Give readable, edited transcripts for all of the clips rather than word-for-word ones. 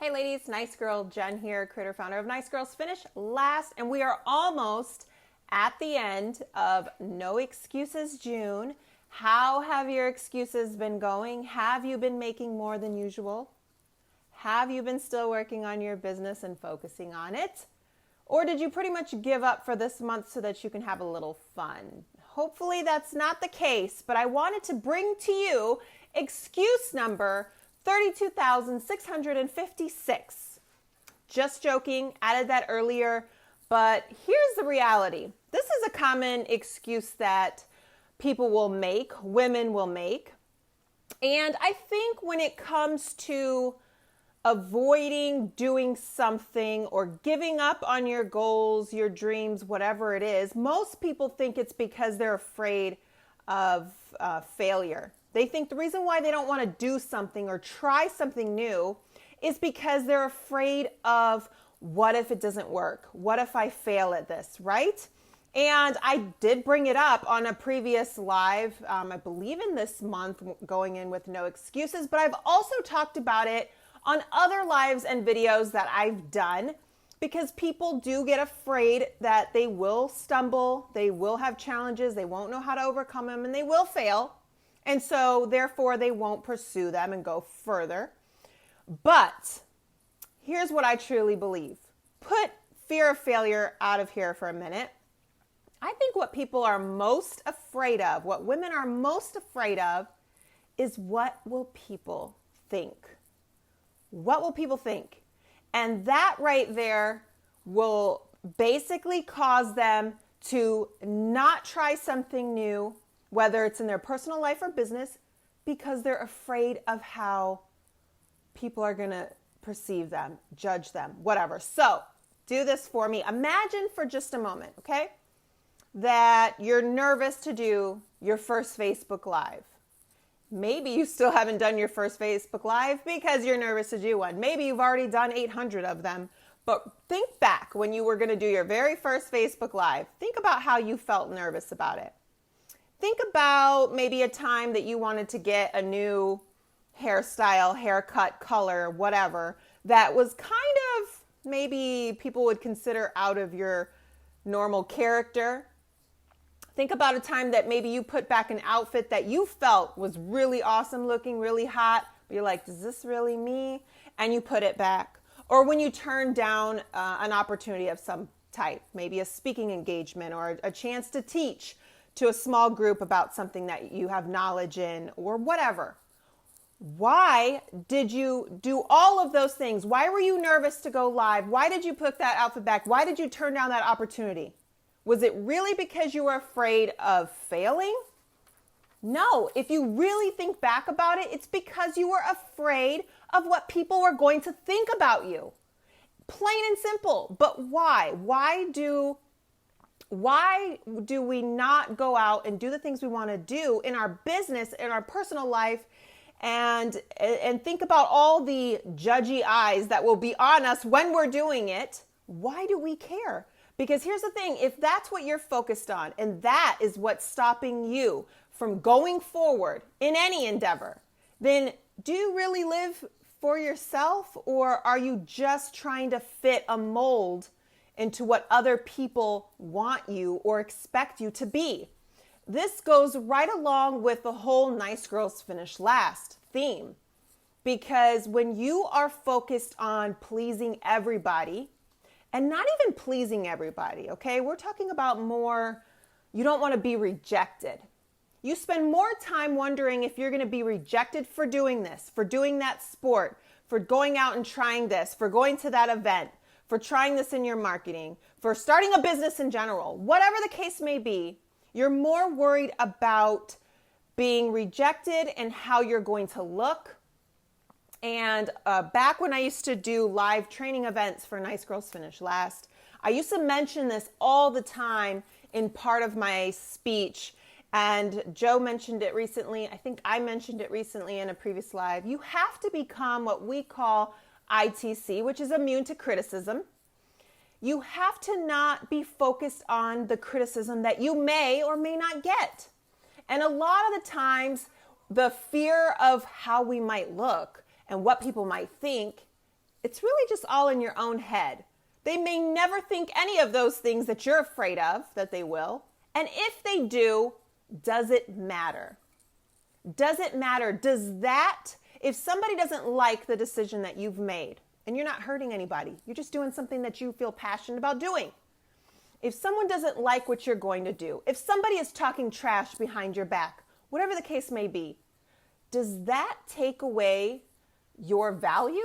Hey ladies, Nice Girl Jen here, creator founder of Nice Girls Finish Last, and we are almost at the end of No Excuses June. How have your excuses been going? Have you been making more than usual? Have you been still working on your business and focusing on it? Or did you pretty much give up for this month so that you can have a little fun? Hopefully that's not the case, but I wanted to bring to you excuse number 32,656. Just joking, added that earlier, but here's the reality. This is a common excuse that people will make, women will make. And I think when it comes to avoiding doing something or giving up on your goals, your dreams, whatever it is, most people think it's because they're afraid of failure. They think the reason why they don't want to do something or try something new is because they're afraid of what if it doesn't work? What if I fail at this, right? And I did bring it up on a previous live, I believe in this month, going in with No Excuses, but I've also talked about it on other lives and videos that I've done because people do get afraid that they will stumble, they will have challenges, they won't know how to overcome them, and they will fail. And so therefore they won't pursue them and go further. But here's what I truly believe. Put fear of failure out of here for a minute. I think what people are most afraid of, what women are most afraid of, is what will people think? What will people think? And that right there will basically cause them to not try something new, whether it's in their personal life or business, because they're afraid of how people are going to perceive them, judge them, whatever. So do this for me. Imagine for just a moment, okay, that you're nervous to do your first Facebook Live. Maybe you still haven't done your first Facebook Live because you're nervous to do one. Maybe you've already done 800 of them. But think back when you were going to do your very first Facebook Live. Think about how you felt nervous about it. Think about maybe a time that you wanted to get a new hairstyle, haircut, color, whatever, that was kind of maybe people would consider out of your normal character. Think about a time that maybe you put back an outfit that you felt was really awesome looking, really hot. But you're like, is this really me? And you put it back. Or when you turn down an opportunity of some type, maybe a speaking engagement or a chance to teach to a small group about something that you have knowledge in or whatever. Why did you do all of those things? Why were you nervous to go live? Why did you put that outfit back? Why did you turn down that opportunity? Was it really because you were afraid of failing? No, if you really think back about it, it's because you were afraid of what people were going to think about you. Plain and simple. But why? Why do we not go out and do the things we want to do in our business, in our personal life, and think about all the judgy eyes that will be on us when we're doing it? Why do we care? Because here's the thing, if that's what you're focused on and that is what's stopping you from going forward in any endeavor, then do you really live for yourself, or are you just trying to fit a mold into what other people want you or expect you to be? This goes right along with the whole Nice Girls Finish Last theme, because when you are focused on pleasing everybody, and not even pleasing everybody, okay? We're talking about more, you don't want to be rejected. You spend more time wondering if you're going to be rejected for doing this, for doing that sport, for going out and trying this, for going to that event, for trying this in your marketing, for starting a business in general. Whatever the case may be, you're more worried about being rejected and how you're going to look. And back when I used to do live training events for Nice Girls Finish Last, I used to mention this all the time in part of my speech. And Joe mentioned it recently. I think I mentioned it recently in a previous live. You have to become what we call ITC, which is immune to criticism. You have to not be focused on the criticism that you may or may not get. And a lot of the times, the fear of how we might look and what people might think It's really just all in your own head. They may never think any of those things that you're afraid of that they will. And if they do, does it matter? Does it matter? If somebody doesn't like the decision that you've made, and you're not hurting anybody, you're just doing something that you feel passionate about doing. If someone doesn't like what you're going to do, if somebody is talking trash behind your back, whatever the case may be, does that take away your value?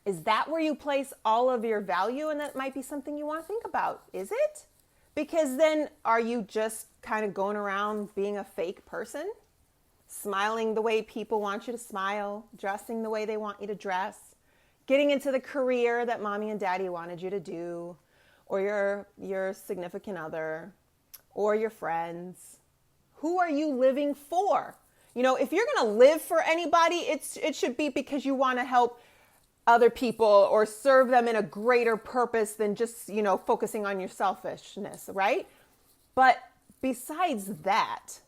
Is that where you place all of your value? And that might be something you want to think about. Is it? Because then are you just kind of going around being a fake person? Smiling the way people want you to smile, dressing the way they want you to dress, getting into the career that mommy and daddy wanted you to do, or your significant other, or your friends. Who are you living for? You know, if you're going to live for anybody, it should be because you want to help other people or serve them in a greater purpose than just, focusing on your selfishness, right? But besides that,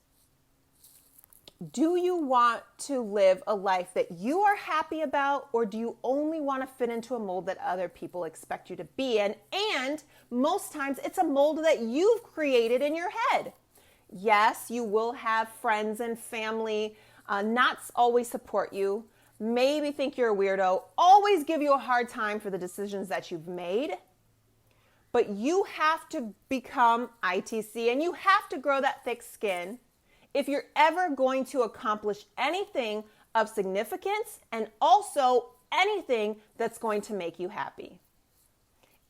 do you want to live a life that you are happy about, or do you only want to fit into a mold that other people expect you to be in? And most times it's a mold that you've created in your head. Yes, you will have friends and family not always support you, maybe think you're a weirdo, always give you a hard time for the decisions that you've made. But you have to become ITC, and you have to grow that thick skin if you're ever going to accomplish anything of significance, and also anything that's going to make you happy.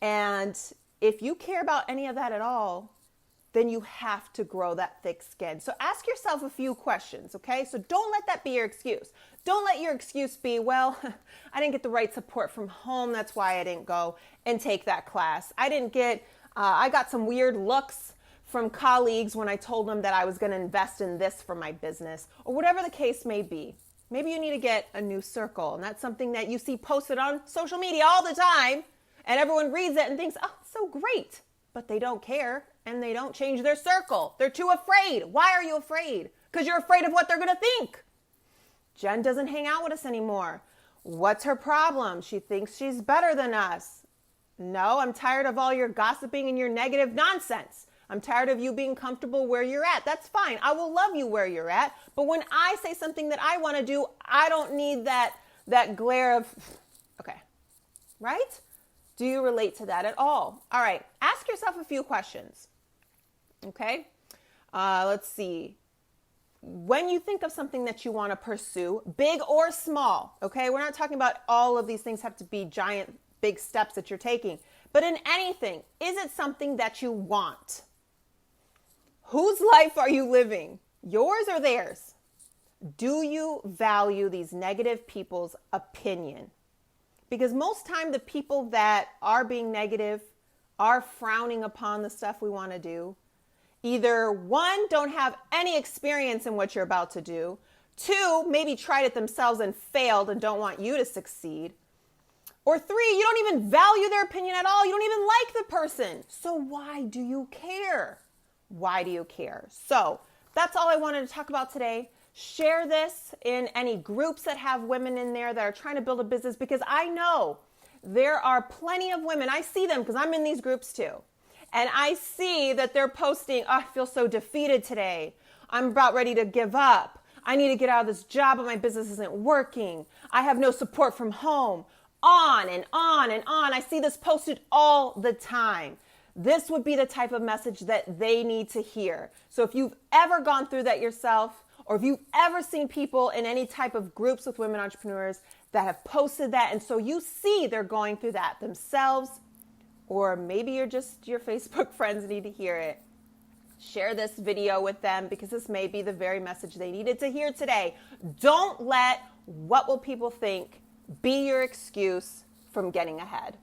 And if you care about any of that at all, then you have to grow that thick skin. So ask yourself a few questions, okay? So don't let that be your excuse. Don't let your excuse be, well, I didn't get the right support from home. That's why I didn't go and take that class. I got some weird looks from colleagues when I told them that I was going to invest in this for my business, or whatever the case may be. Maybe you need to get a new circle, and that's something that you see posted on social media all the time, and everyone reads it and thinks, oh, it's so great, but they don't care, and they don't change their circle. They're too afraid. Why are you afraid? Because you're afraid of what they're going to think. Jen doesn't hang out with us anymore. What's her problem? She thinks she's better than us. No, I'm tired of all your gossiping and your negative nonsense. I'm tired of you being comfortable where you're at. That's fine. I will love you where you're at. But when I say something that I want to do, I don't need that glare of, okay, right? Do you relate to that at all? All right. Ask yourself a few questions. Okay. Let's see. When you think of something that you want to pursue, big or small, okay? We're not talking about all of these things have to be giant, big steps that you're taking. But in anything, is it something that you want? Whose life are you living? Yours or theirs? Do you value these negative people's opinion? Because most time the people that are being negative are frowning upon the stuff we want to do. Either one, don't have any experience in what you're about to do. Two, maybe tried it themselves and failed and don't want you to succeed. Or three, you don't even value their opinion at all. You don't even like the person. So why do you care? Why do you care? So that's all I wanted to talk about today. Share this in any groups that have women in there that are trying to build a business, because I know there are plenty of women. I see them because I'm in these groups too. And I see that they're posting, oh, I feel so defeated today. I'm about ready to give up. I need to get out of this job, but my business isn't working. I have no support from home. On and on and on. I see this posted all the time. This would be the type of message that they need to hear. So if you've ever gone through that yourself, or if you've ever seen people in any type of groups with women entrepreneurs that have posted that, and so you see they're going through that themselves, or maybe you're just your Facebook friends need to hear it, share this video with them, because this may be the very message they needed to hear today. Don't let what will people think be your excuse from getting ahead.